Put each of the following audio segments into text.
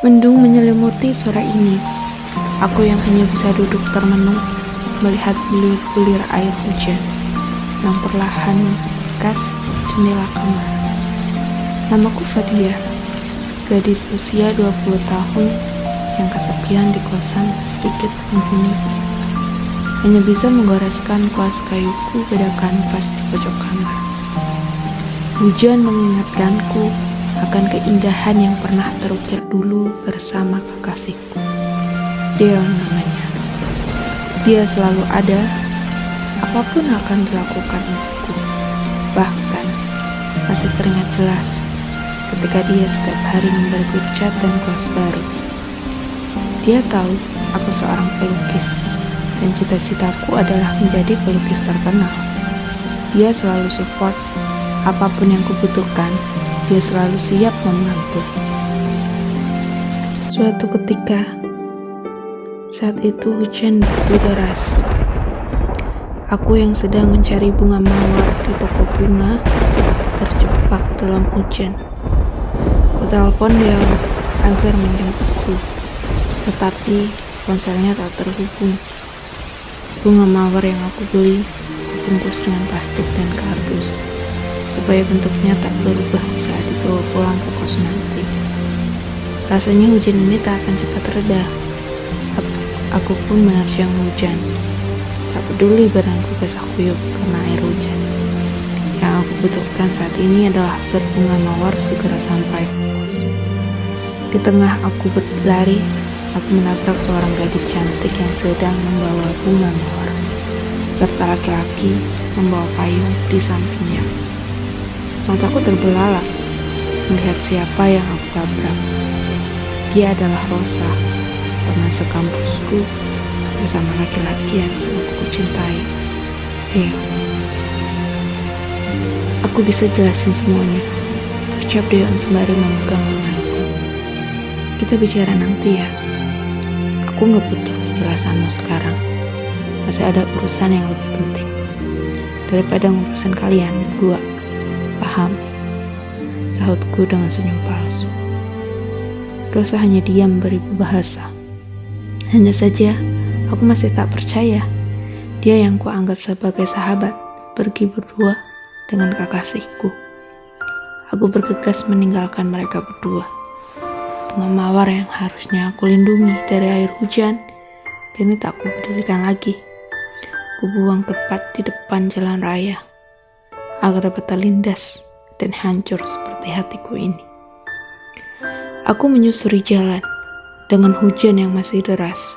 Mendung menyelimuti sore ini. Aku yang hanya bisa duduk termenung, melihat bulir air hujan yang perlahan membekas jendela kamar. Namaku Fadia, gadis usia 20 tahun yang kesepian di kosan sedikit penghuni. Hanya bisa menggoreskan kuas kayuku pada kanvas di pojok kamar. Hujan mengingatkanku akan keindahan yang pernah terukir dulu bersama kekasihku. Deon namanya. Dia selalu ada, apapun akan dilakukan untukku. Bahkan, masih teringat jelas ketika dia setiap hari memberiku cat dan kuas baru. Dia tahu aku seorang pelukis, dan cita-citaku adalah menjadi pelukis terkenal. Dia selalu support, apapun yang kubutuhkan, dia selalu siap membantu. Suatu ketika, saat itu hujan begitu deras. Aku yang sedang mencari bunga mawar di toko bunga, terjebak dalam hujan. Kutelepon dia agar menjemputku, tetapi ponselnya tak terhubung. Bunga mawar yang aku beli, kubungkus dengan plastik dan kardus, supaya bentuknya tak berubah saat dibawa pulang ke kos nanti. Rasanya hujan ini tak akan cepat reda. Aku pun menerjang hujan. Tak peduli badanku basah kuyup karena air hujan. Yang aku butuhkan saat ini adalah berbunga mawar segera sampai ke kos. Di tengah aku berlari, aku menabrak seorang gadis cantik yang sedang membawa bunga mawar, serta laki-laki membawa payung di sampingnya. Mataku terbelalak melihat siapa yang aku tabrak. Dia adalah Rosa, teman sekampusku, bersama laki-laki yang sangat aku cintai. Aku bisa jelasin semuanya, ucap Deon sembari memegang lenganku. Kita bicara nanti ya. Aku gak butuh penjelasanmu sekarang. Masih ada urusan yang lebih penting daripada urusan kalian berdua. Paham? Sahutku dengan senyum palsu. Rosa hanya diam beribu bahasa. Hanya saja, aku masih tak percaya. Dia yang kuanggap sebagai sahabat, pergi berdua dengan kekasihku. Aku bergegas meninggalkan mereka berdua. Bunga mawar yang harusnya aku lindungi dari air hujan, kini tak kupedulikan lagi. Kubuang tepat di depan jalan raya, agar dapat terlindas dan hancur seperti hatiku ini. Aku menyusuri jalan dengan hujan yang masih deras.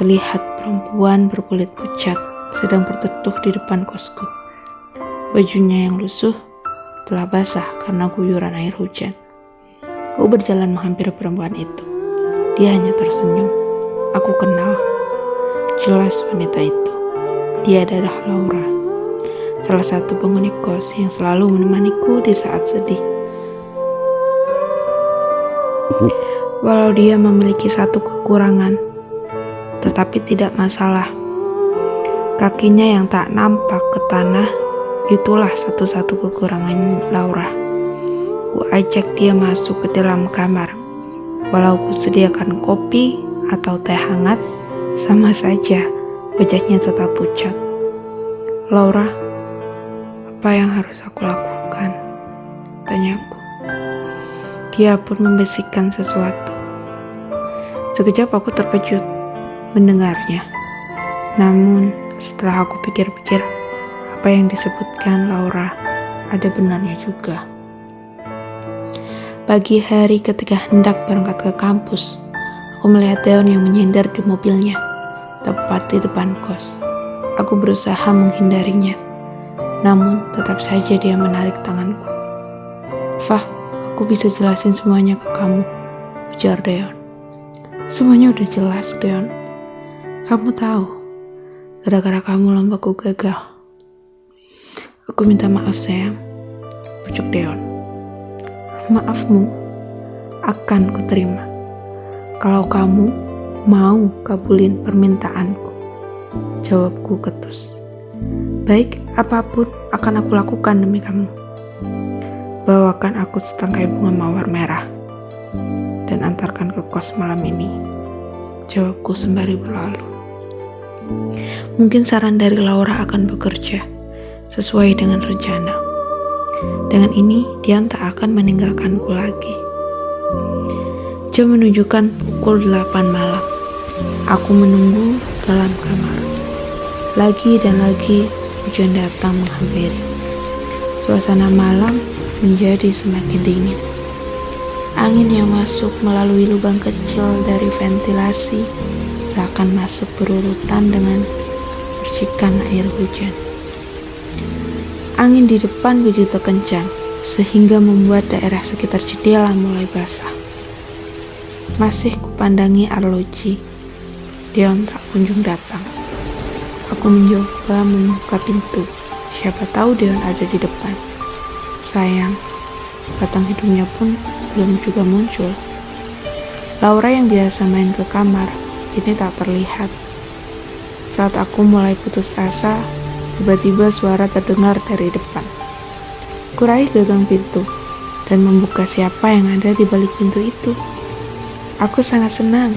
Terlihat perempuan berkulit pucat sedang berteduh di depan kosku. Bajunya yang lusuh telah basah karena guyuran air hujan. Aku berjalan menghampiri perempuan itu. Dia hanya tersenyum. Aku kenal jelas wanita itu. Dia adalah Laura, salah satu penghuni kos yang selalu menemaniku di saat sedih. Walau dia memiliki satu kekurangan, tetapi tidak masalah. Kakinya yang tak nampak ke tanah, itulah satu-satu kekurangan Laura. Ku ajak dia masuk ke dalam kamar. Walau ku sediakan kopi atau teh hangat, sama saja wajahnya tetap pucat. Laura, apa yang harus aku lakukan? Tanyaku. Dia pun membisikkan sesuatu. Sekejap aku terkejut mendengarnya. Namun setelah aku pikir-pikir, apa yang disebutkan Laura ada benarnya juga. Pagi hari ketika hendak berangkat ke kampus, aku melihat Deon yang menyender di mobilnya, tepat di depan kos. Aku berusaha menghindarinya, namun tetap saja dia menarik tanganku. Fah, aku bisa jelasin semuanya ke kamu, ujar Deon. Semuanya udah jelas, Deon. Kamu tahu, gara-gara kamu lombaku gagal. Aku minta maaf, sayang, pucuk Deon. Maafmu akan kuterima kalau kamu mau kabulin permintaanku, jawabku ketus. Baik, apapun akan aku lakukan demi kamu. Bawakan aku setangkai bunga mawar merah. Dan dan antarkan ke kos malam ini, jawabku sembari berlalu. Mungkin saran dari Laura akan bekerja sesuai dengan rencana. Dengan ini, Dion tak akan meninggalkanku lagi. Jam menunjukkan pukul 8 malam. Aku menunggu dalam kamar. Lagi dan lagi hujan datang menghampiri. Suasana malam menjadi semakin dingin. Angin yang masuk melalui lubang kecil dari ventilasi seakan masuk berurutan dengan percikan air hujan. Angin di depan begitu kencang sehingga membuat daerah sekitar jendela mulai basah. Masih kupandangi arloji. Dion tak kunjung datang. Aku mencoba membuka pintu. Siapa tahu Dion ada di depan. Sayang, batang hidungnya pun belum juga muncul. Laura yang biasa main ke kamar kini tak terlihat. Saat aku mulai putus asa, tiba-tiba suara terdengar dari depan. Kuraih gagang pintu dan membuka siapa yang ada di balik pintu itu. Aku sangat senang.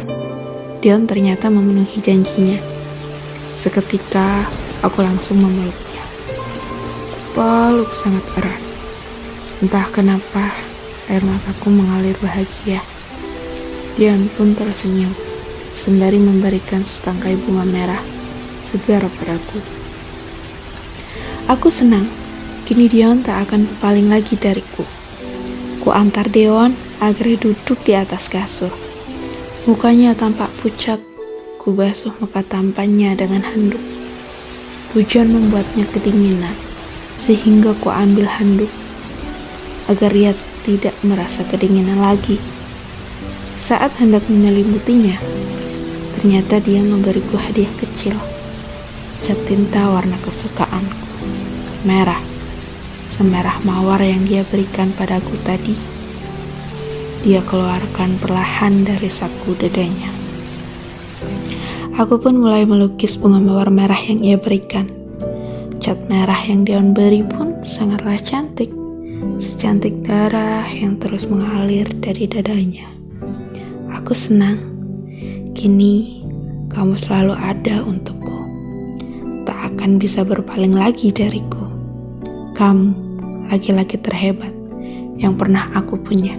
Dion ternyata memenuhi janjinya. Seketika aku langsung memeluknya. Peluk sangat erat. Entah kenapa air mataku mengalir bahagia. Dion pun tersenyum sembari memberikan setangkai bunga merah segar padaku. Aku senang, kini Dion tak akan berpaling lagi dariku. Ku antar Dion agar duduk di atas kasur. Mukanya tampak pucat, ku basuh muka tampannya dengan handuk. Hujan membuatnya kedinginan, sehingga ku ambil handuk agar ia tidak merasa kedinginan lagi. Saat hendak menyelimutinya, ternyata dia memberiku hadiah kecil, cat tinta warna kesukaanku, merah, semerah mawar yang dia berikan padaku tadi. Dia keluarkan perlahan dari saku dadanya. Aku pun mulai melukis bunga mawar merah yang ia berikan. Cat merah yang Dion beri pun sangatlah cantik, secantik darah yang terus mengalir dari dadanya. Aku senang, kini kamu selalu ada untukku. Tak akan bisa berpaling lagi dariku. Kamu laki-laki terhebat yang pernah aku punya.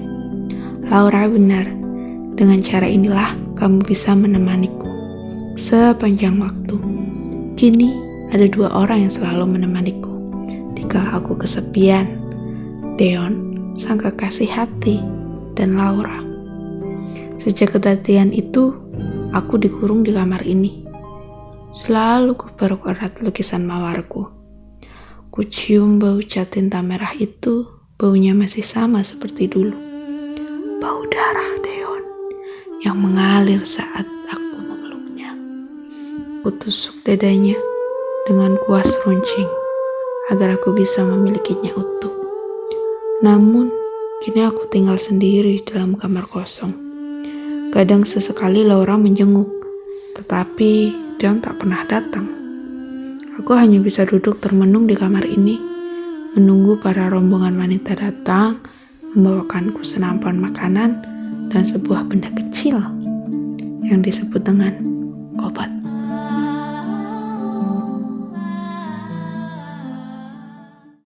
Laura benar, dengan cara inilah kamu bisa menemaniku sepanjang waktu. Kini ada 2 orang yang selalu menemaniku dikala aku kesepian, Dion, sang kekasih hati, dan Laura. Sejak kejadian itu, aku dikurung di kamar ini. Selalu kuperuk erat lukisan mawarku. Ku cium bau cat tinta merah itu, baunya masih sama seperti dulu. Bau darah Dion yang mengalir saat aku memeluknya. Kutusuk dadanya dengan kuas runcing agar aku bisa memilikinya utuh. Namun, kini aku tinggal sendiri dalam kamar kosong. Kadang sesekali Laura menjenguk, tetapi Dion tak pernah datang. Aku hanya bisa duduk termenung di kamar ini, menunggu para rombongan wanita datang, membawakanku senampan makanan dan sebuah benda kecil yang disebut dengan obat.